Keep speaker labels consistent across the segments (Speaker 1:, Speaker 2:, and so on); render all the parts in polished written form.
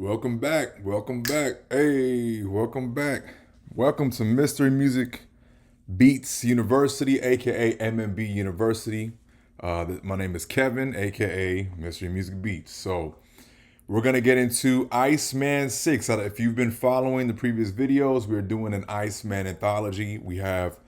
Speaker 1: Welcome back. Welcome back. Hey, welcome back. Welcome to Mystery Music Beats University, aka M.M.B University. My name is Kevin, aka Mystery Music Beats. So we're gonna get into ICEMAN 6. If you've been following the previous videos, we're doing an ICEMAN anthology. We have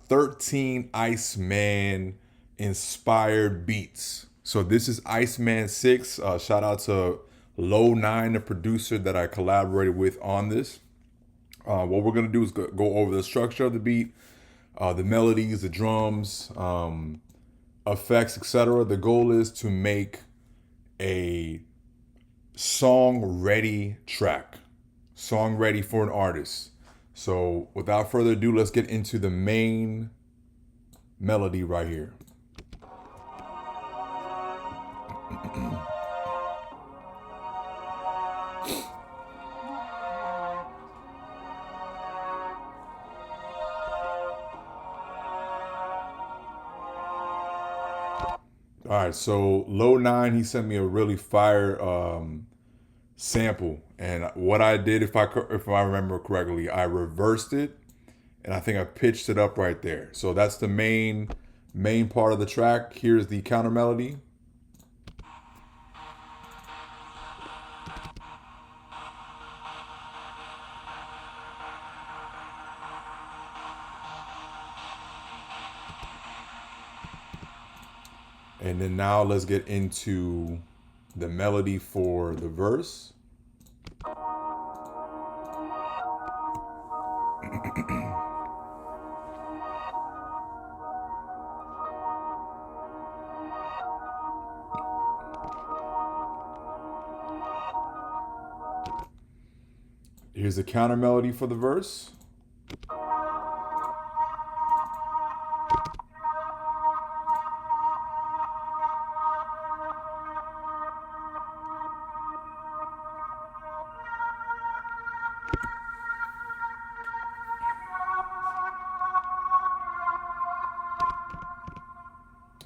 Speaker 1: 13 ICEMAN inspired beats. So this is ICEMAN 6. Shout out to Low 9, the producer that I collaborated with on this. What we're gonna do is go over the structure of the beat, the melodies, the drums, effects, etc. The goal is to make a song ready track, song ready for an artist. So without further ado, let's get into the main melody right here. All right, so Low 9, he sent me a really fire sample, and what I did, if I remember correctly, I reversed it, and I think I pitched it up right there. So that's the main part of the track. Here's the counter melody. And then now let's get into the melody for the verse. Here's the counter melody for the verse.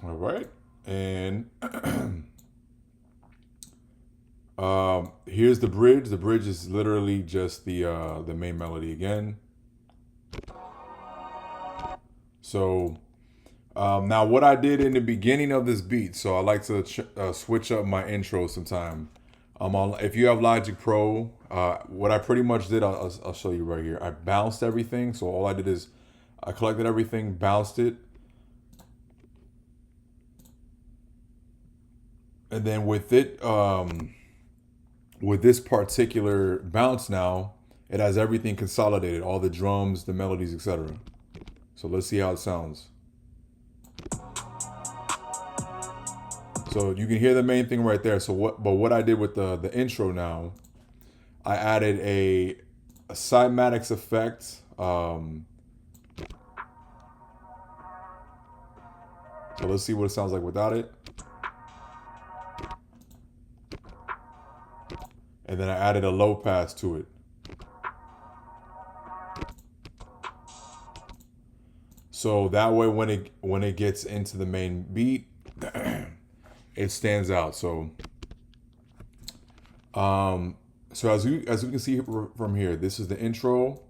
Speaker 1: All right, and here's the bridge. The bridge is literally just the main melody again. So now what I did in the beginning of this beat, so I like to switch up my intro sometime. If you have Logic Pro, what I pretty much did, I'll show you right here. I bounced everything. So all I did is I collected everything, bounced it. And then with it, with this particular bounce now, it has everything consolidated, all the drums, the melodies, etc. So let's see how it sounds. So you can hear the main thing right there. So what I did with the intro now, I added a cymatics effect. So let's see what it sounds like without it. And then I added a low pass to it. So that way when it gets into the main beat, it stands out. So as we can see from here, this is the intro.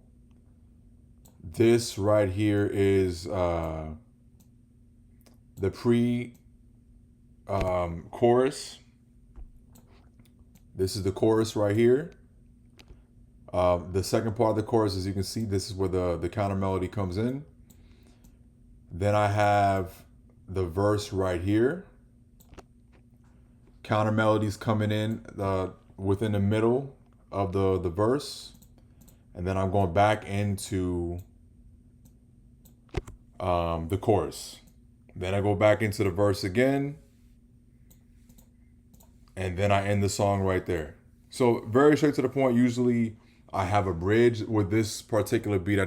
Speaker 1: This right here is the pre chorus. This is the chorus right here. The second part of the chorus, as you can see, this is where the counter melody comes in. Then I have the verse right here. Counter melodies coming in within the middle of the verse. And then I'm going back into the chorus. Then I go back into the verse again. And then I end the song right there. So very straight to the point. Usually I have a bridge. With this particular beat, I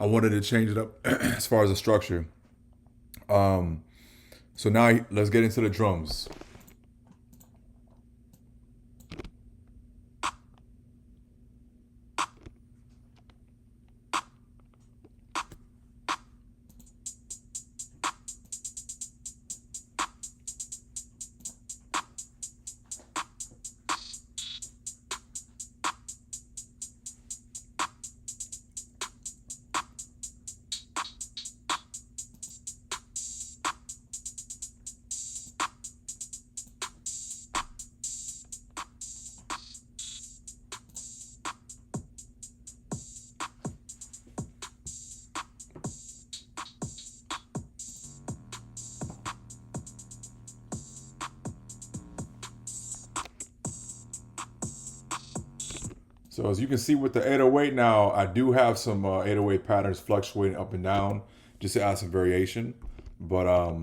Speaker 1: wanted to change it up as far as the structure. So now let's get into the drums. So as you can see with the 808 now, I do have some 808 patterns fluctuating up and down just to add some variation. But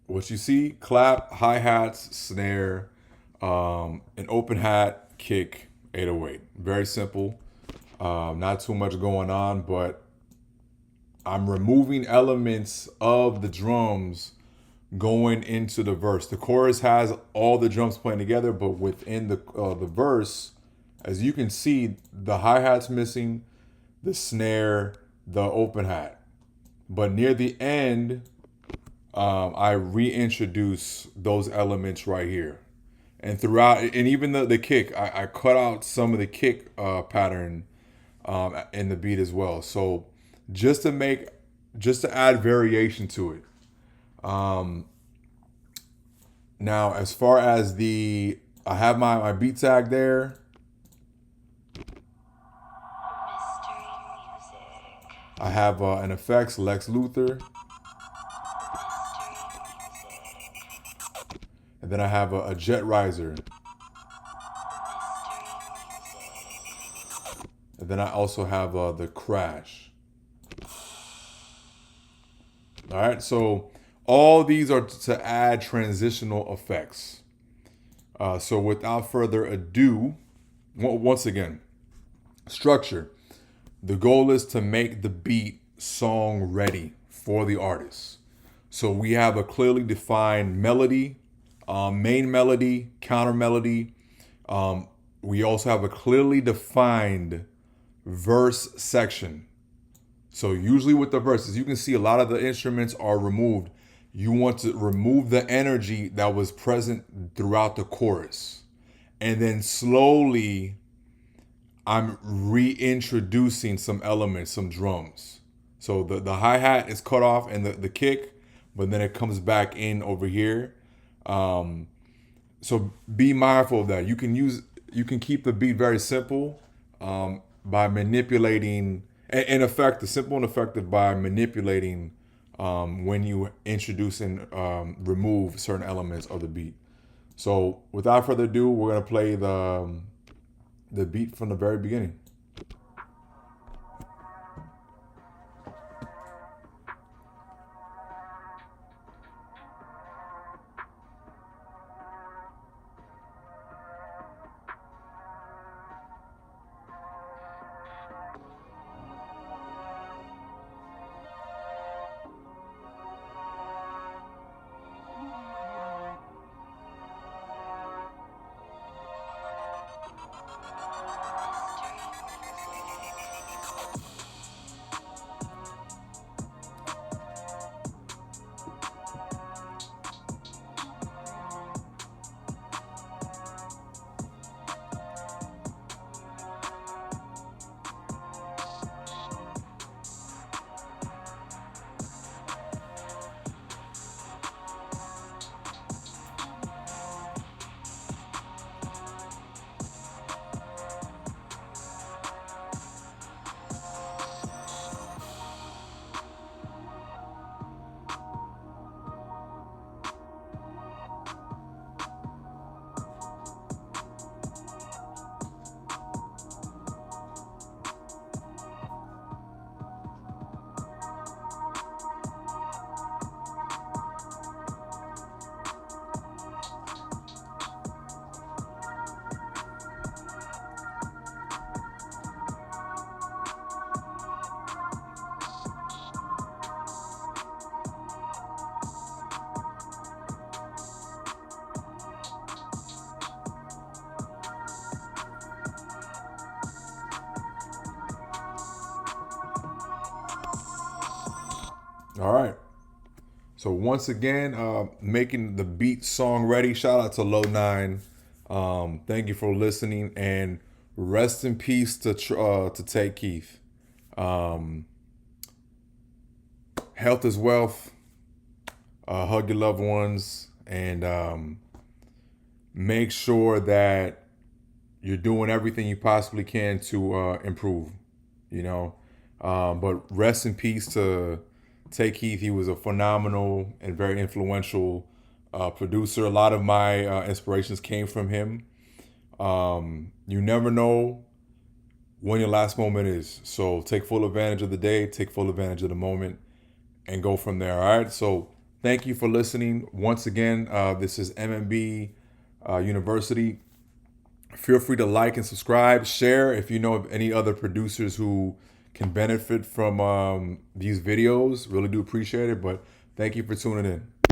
Speaker 1: what you see, clap, hi-hats, snare, an open hat, kick, 808. Very simple. Not too much going on, but I'm removing elements of the drums going into the verse. The chorus has all the drums playing together, but within the verse, as you can see, the hi-hat's missing, the snare, the open hat. But near the end, I reintroduce those elements right here. And throughout, and even the kick, I cut out some of the kick pattern in the beat as well. So just to add variation to it. Now, as far as I have my beat tag there. I have an effects Lex Luthor. And then I have a jet riser. And then I also have the crash. All right, so all these are to add transitional effects. So without further ado, once again, structure. The goal is to make the beat song ready for the artist. So we have a clearly defined melody, main melody, counter melody. We also have a clearly defined verse section. So usually with the verses, you can see a lot of the instruments are removed. You want to remove the energy that was present throughout the chorus. And then slowly, I'm reintroducing some elements, some drums. So the hi-hat is cut off and the kick, but then it comes back in over here. So be mindful of that. You can keep the beat very simple by manipulating, in effect, the simple and effective by manipulating when you introduce and remove certain elements of the beat. So without further ado, we're gonna play the beat from the very beginning. All right. So once again, making the beat song ready. Shout out to Low 9. Thank you for listening, and rest in peace to Tate Keith. Health is wealth. Hug your loved ones, and make sure that you're doing everything you possibly can to improve. You know, but rest in peace to Tate Keith. He was a phenomenal and very influential producer. A lot of my inspirations came from him. You never know when your last moment is. So take full advantage of the day, take full advantage of the moment, and go from there. All right. So thank you for listening. Once again, this is M.M.B. University. Feel free to like and subscribe, share if you know of any other producers who can benefit from these videos. Really do appreciate it. But thank you for tuning in.